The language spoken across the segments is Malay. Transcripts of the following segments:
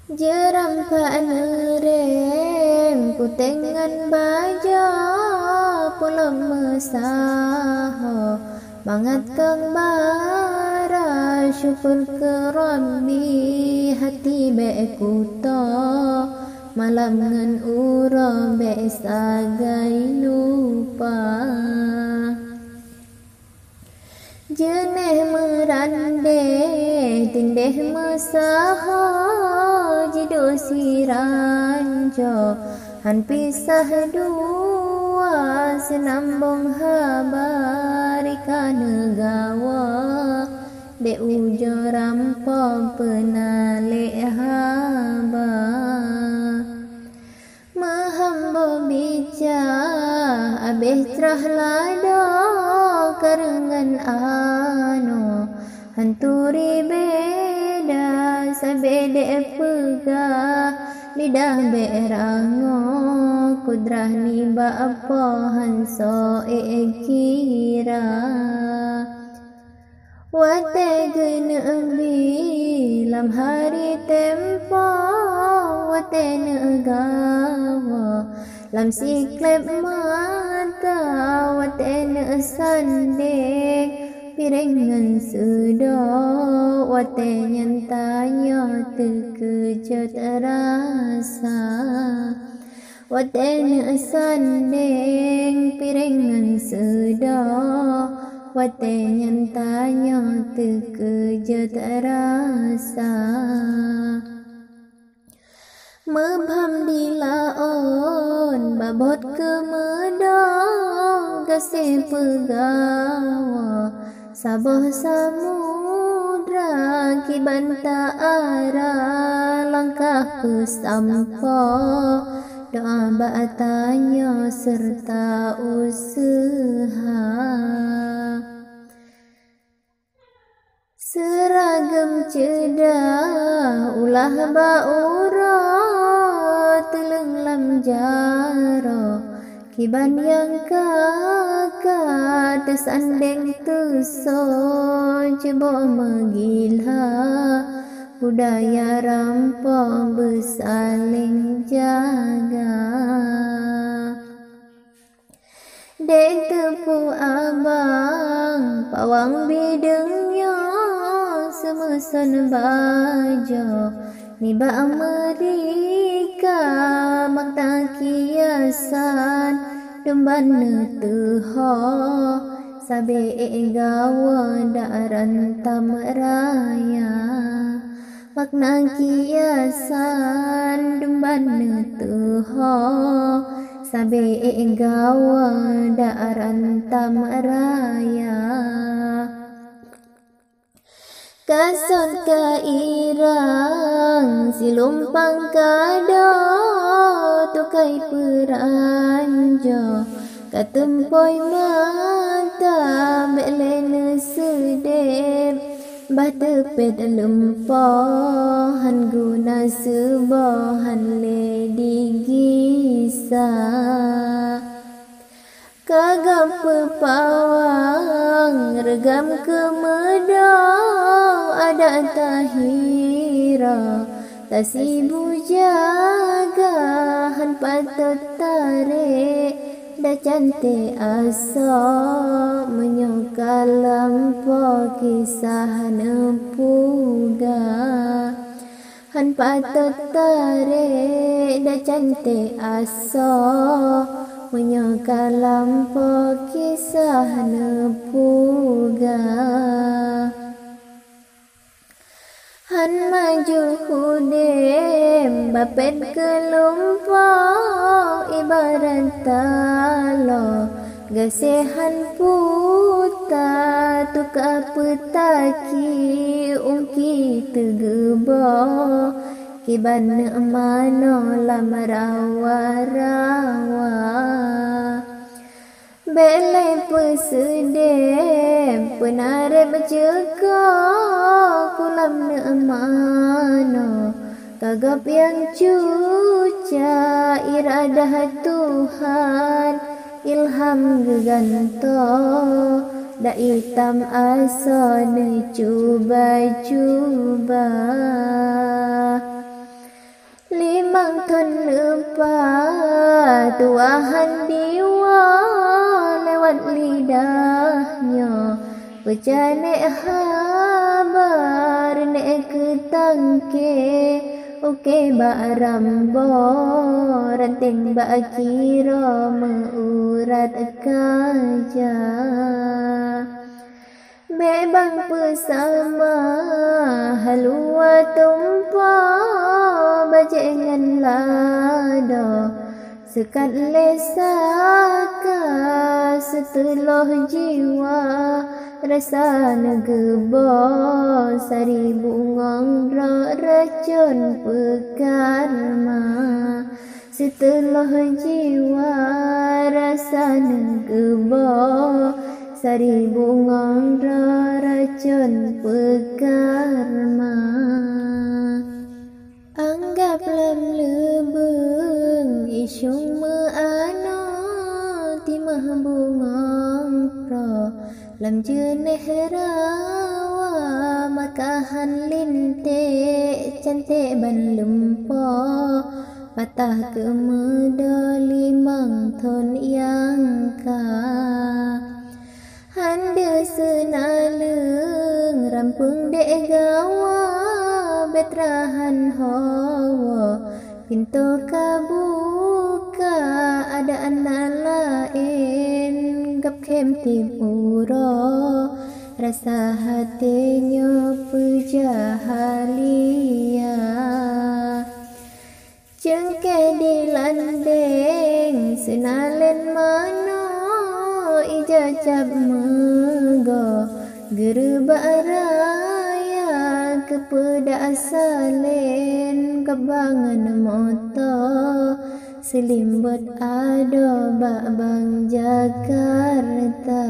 Jeram panerem putengan baja pulau mesaho mangat kang bara syukur ke Rabbi hati bekuto malam ngan ura be sagai lupa jeneh merande tindeh mesaho jido siranjo han pisah dua senambung habarika negawa de ujo rampo penale haba mahambo bija abeh trah lado karengan ano hanturi beda sabede pegah lidah berango kudrah ni bapa hanso kira wate genebi lam hari tempo wate negawa lam siklep mata wate ne sandek pirengan sudo wate nyantanya terkejut rasa wate ne sandek pirengan sudo wate nyantanya terkejut rasa mebham dilaon babot kemedong kasih pegawa sabah samudra kibanta arah langkah kesampo doa batanya serta usaha seragam cedah ulah baura teleng lam jaro kiban yang kakak tersandeng tuso coba menggila budaya rampong bersaling jaga dek tepu abang pawang bidengnya semesan bajo niba Amerika makta kiasan demban netuho sabe gawa daran tameraya makna kiasan demban netuho sabe gawa daran tameraya kason kairang silumpang kado tukai peranjo katempoi mata belene sedep batepet lempo han guna sebahan ledi gisa kagam pepawang regam kemedong ada tahira tasibu jaga han patut tarik dah cantik asa menyokal lampu kisah nempuga han patut tarik dah cantik asa menyokal lampu kisah nempuga han maju hudem bapet kelompok ibarat talo gasehan puta tuka petaki ungki tegebo kiban mano lam rawa-rawa belai pesedem penare berjeka kulam ne'mano kagap yang cuca iradah Tuhan ilham geganto da hitam asa ne cuba-cuba tuahan diwa lewat lidahnya, pecanek habar nek ketangke, oke bak rambo ranteng bak kira meurat kaja. Bebang bersama halua tumpah bajengan lada, sekat lesaka setelah jiwa rasa negebo, sari bungong racun pekarma. Setelah jiwa rasa negebo, sari bungong racun pekarma. Anggap lam lebeng isyung meano timah bungong pro lam jeneh rawa makahan lintik cantik ban lempo, patah ke medali mangton yang ka. Hande senaleng rampung dek gawa betrahan hawa, pintu kabuka ada anak lain gap kem tipuro, rasa hatinya pejahalia. Cengke di landeng senalen mano ijajab mego, gerbak raya kepada asalen kebangan moto, selimbut ado bak bang Jakarta,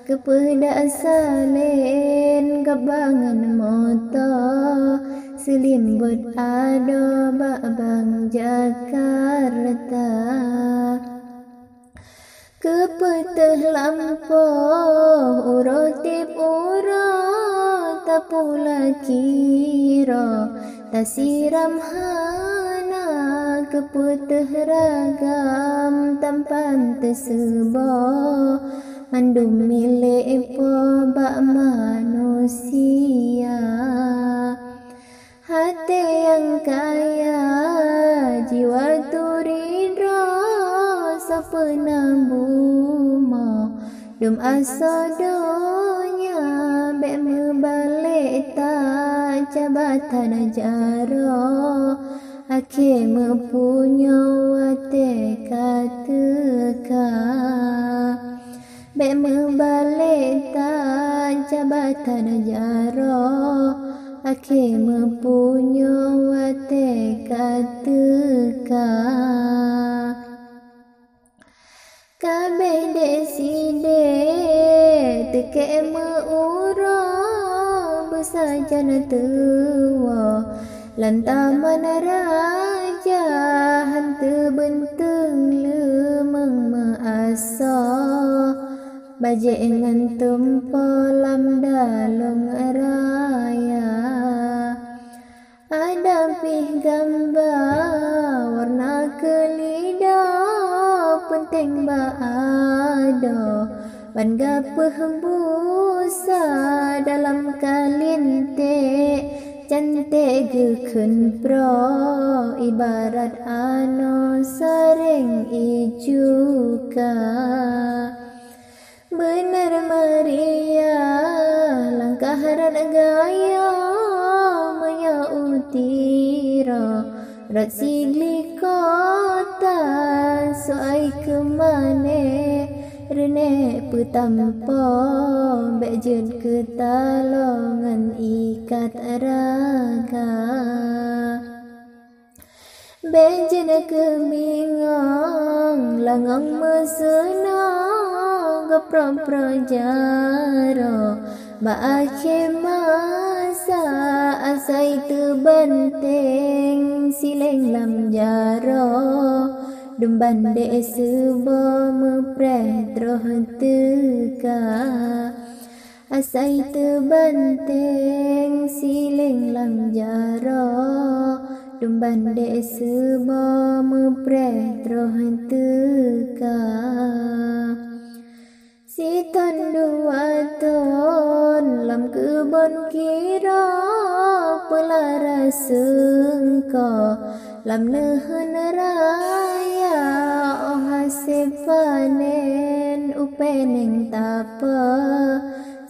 kepada asalen kebangan moto, selimbut ado bak bang Jakarta. Kepeteh lampau urotip urot tapula kira, tasiram hana kepeteh ragam tampan tersebo, mandum milik po bak manusia. Hati yang kaya jiwa turidro sapena buma, dum asodonya bek membalik tak jabatan jaro, ake mempunya wate kateka, bek membalik tak jabatan jaro, ake mempunya wate kateka. Kabeh deside teke meuro besajan tua, lantaman raja hantu benteng lemeng measa, bajengan tempolam dalong raya. Ada pih gambar warna kelida penting baado, ban gapeh busa dalam kalinte, cantik geken pro ibarat ano saring ijuka. Benar Maria langkah ran gaya menyautira, rat sigli kota soai kemane rene petampo, bejun ketalongan ikat raga. Benjen kebingung langang mesenang pro-projaro, ba'ake masa asai tebanteng sileng lam jaro, dumbande sebo mepreh droh teka, asai tebanteng sileng lam jaro, tumban dek seba mepreh trohan teka si ton dua ton lam kebon kira pelara sengka lam nehen raya oh hasil panen upeneng tapa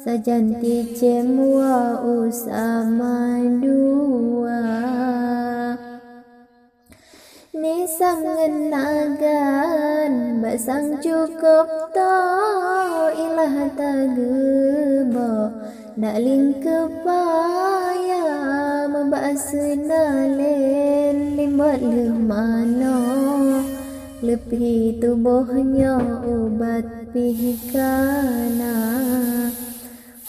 sajanti cemua usama dua nisam ngenagan basang cukup to ilah tageba nak ling kepaya membasnalen limbot leh mano lebih tubuhnya ubat pihkana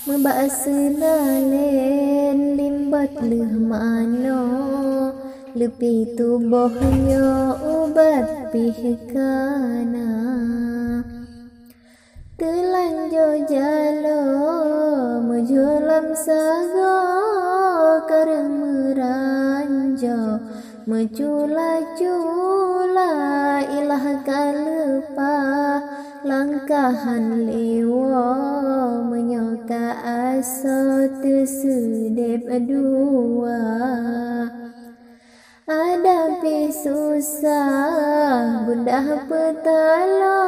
membasnalen limbot leh mano lebih tubuhnya ubat pihkana telanjur jalo mejulam sago kareng meranjo mecula-cula ilah kalepa langkahan lewa menyoka asa tersedep dua ada pi susah bunda petalo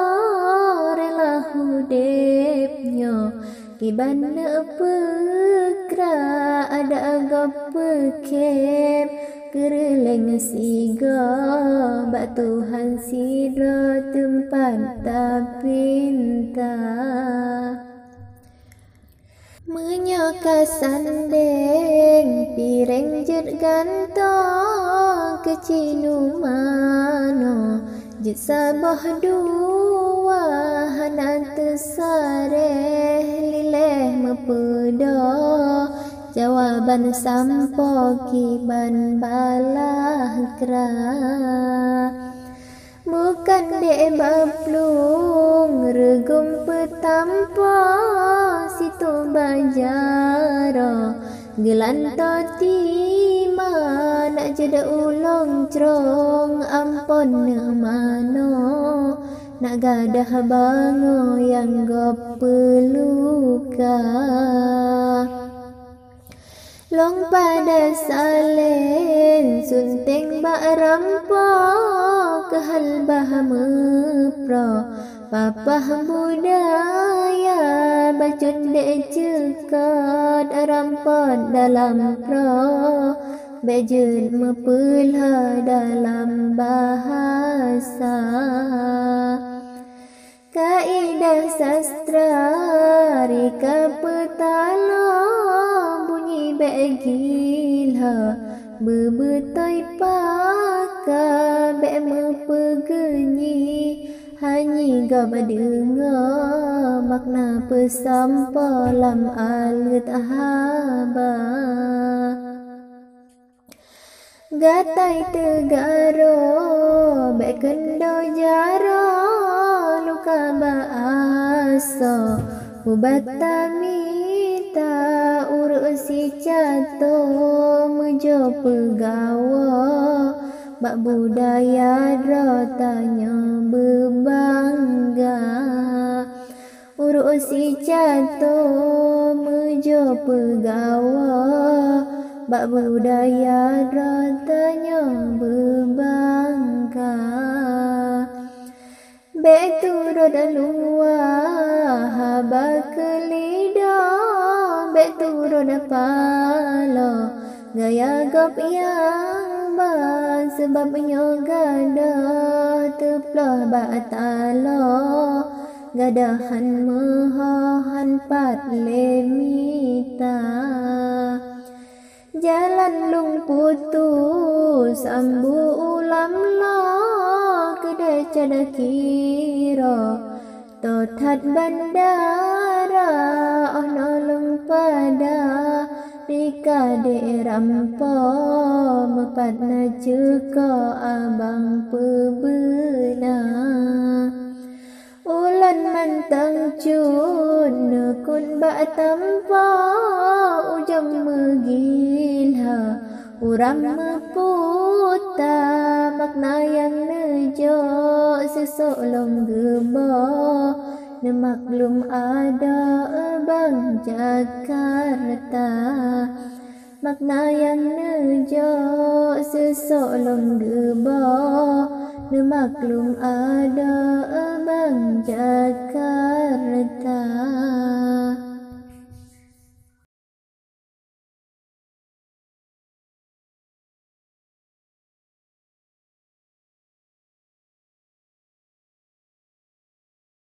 rela hudepnya kibana pekra ada agak pekep kereleng siga bak Tuhan sidra tempat tak pinta menyoka sandeng pireng jet gantong kecinu mano jet sabah dua hanan tersareh lileh mepedo jawaban sampo kiban balah kera bukan dek baplung regum petampo situ bajaro gelanto tima nak jeda ulong crong ampon mano nak gadah bango yang gop peluka long pada salen sunteng bak rampo kehal bah mepro papah budaya bacun dek cekat rampot dalam pro bejun mepulha dalam bahasa kaidah sastra rika petalo bunyi begilha bebetai paka be mepegenyi hanyi gab dengar makna pesampa lam alut haba gatai tegaro be kendo jaro luka baasa ubata mita urusi cato mejo pegawa bak budaya drotanya berbangga urusi cato mejo pegawa bak budaya drotanya berbangga bek turut luah haba kelida bek turut palo gaya gop yang ban sebabnya gadah teplah batalo gadahan mehohan pat lemita jalan lung putus ambu ulam lo kedai cada kira totat bandara oh nolong pada rika de rampo mepat na jeko abang pebena ulan mantang cun nekun bak tampa ujang megilha Uram puta makna yang nejo sesok long gebo nemaklum ada bang Jakarta. Makna yang nejo sesok long gebo nemaklum ada bang Jakarta.